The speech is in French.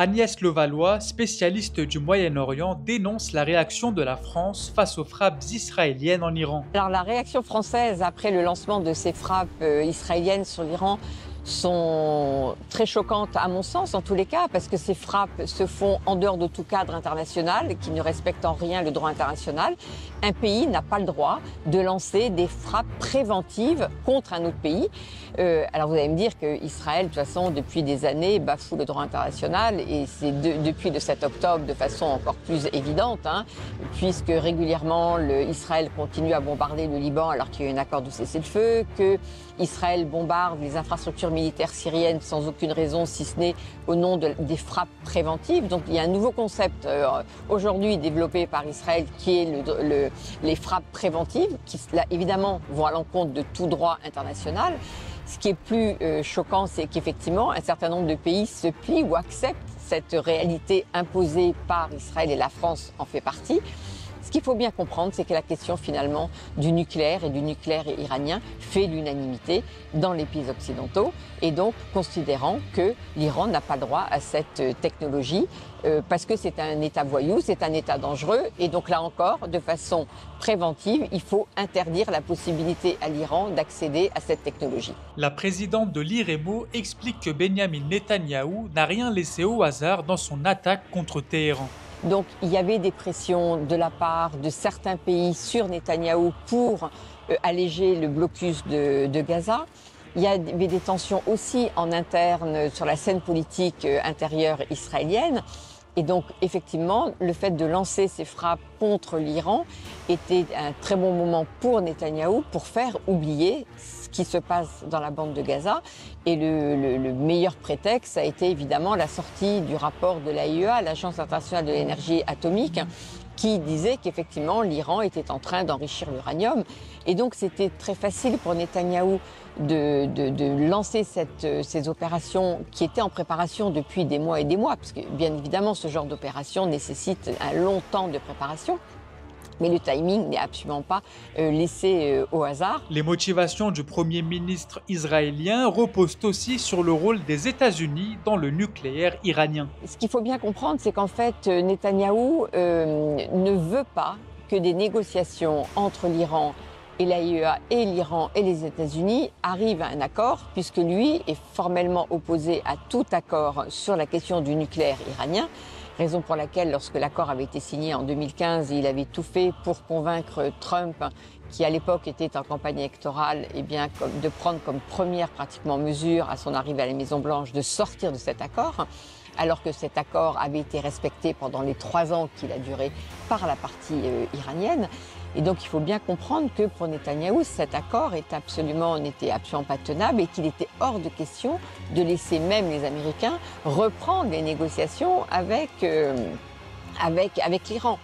Agnès Levallois, spécialiste du Moyen-Orient, dénonce la réaction de la France face aux frappes israéliennes en Iran. Alors la réaction française après le lancement de ces frappes israéliennes sur l'Iran sont très choquantes à mon sens en tous les cas parce que ces frappes se font en dehors de tout cadre international qui ne respecte en rien le droit international. Un pays n'a pas le droit de lancer des frappes préventives contre un autre pays. Alors vous allez me dire qu'Israël, de toute façon, depuis des années, bafoue le droit international et c'est depuis le 7 octobre de façon encore plus évidente, puisque régulièrement Israël continue à bombarder le Liban alors qu'il y a eu un accord de cessez-le-feu, que Israël bombarde les infrastructures militaires syriennes sans aucune raison, si ce n'est au nom des frappes préventives. Donc il y a un nouveau concept aujourd'hui développé par Israël qui est les frappes préventives, qui là, évidemment vont à l'encontre de tout droit international. Ce qui est plus choquant, c'est qu'effectivement, un certain nombre de pays se plient ou acceptent cette réalité imposée par Israël et la France en fait partie. Ce qu'il faut bien comprendre, c'est que la question finalement du nucléaire et du nucléaire iranien fait l'unanimité dans les pays occidentaux et donc considérant que l'Iran n'a pas droit à cette technologie parce que c'est un État voyou, c'est un État dangereux et donc là encore, de façon préventive, il faut interdire la possibilité à l'Iran d'accéder à cette technologie. La présidente de l'IREMO explique que Benyamin Netanyahou n'a rien laissé au hasard dans son attaque contre Téhéran. Donc il y avait des pressions de la part de certains pays sur Netanyahou pour alléger le blocus de Gaza. Il y avait des tensions aussi en interne sur la scène politique intérieure israélienne. Et donc, effectivement, le fait de lancer ces frappes contre l'Iran était un très bon moment pour Netanyahou pour faire oublier ce qui se passe dans la bande de Gaza. Et le meilleur prétexte a été évidemment la sortie du rapport de l'AIEA, l'Agence internationale de l'énergie atomique, qui disait qu'effectivement l'Iran était en train d'enrichir l'uranium. Et donc c'était très facile pour Netanyahou de lancer ces opérations qui étaient en préparation depuis des mois et des mois, parce que bien évidemment ce genre d'opération nécessite un long temps de préparation. Mais le timing n'est absolument pas laissé au hasard. Les motivations du Premier ministre israélien reposent aussi sur le rôle des États-Unis dans le nucléaire iranien. Ce qu'il faut bien comprendre, c'est qu'en fait, Netanyahou ne veut pas que des négociations entre l'Iran et l'AIEA et l'Iran et les États-Unis arrivent à un accord, puisque lui est formellement opposé à tout accord sur la question du nucléaire iranien. Raison pour laquelle, lorsque l'accord avait été signé en 2015, il avait tout fait pour convaincre Trump, qui à l'époque était en campagne électorale, de prendre comme première pratiquement mesure à son arrivée à la Maison-Blanche de sortir de cet accord, alors que cet accord avait été respecté pendant les 3 ans qu'il a duré par la partie iranienne. Et donc il faut bien comprendre que pour Netanyahou, cet accord n'était absolument pas tenable et qu'il était hors de question de laisser même les Américains reprendre les négociations avec l'Iran.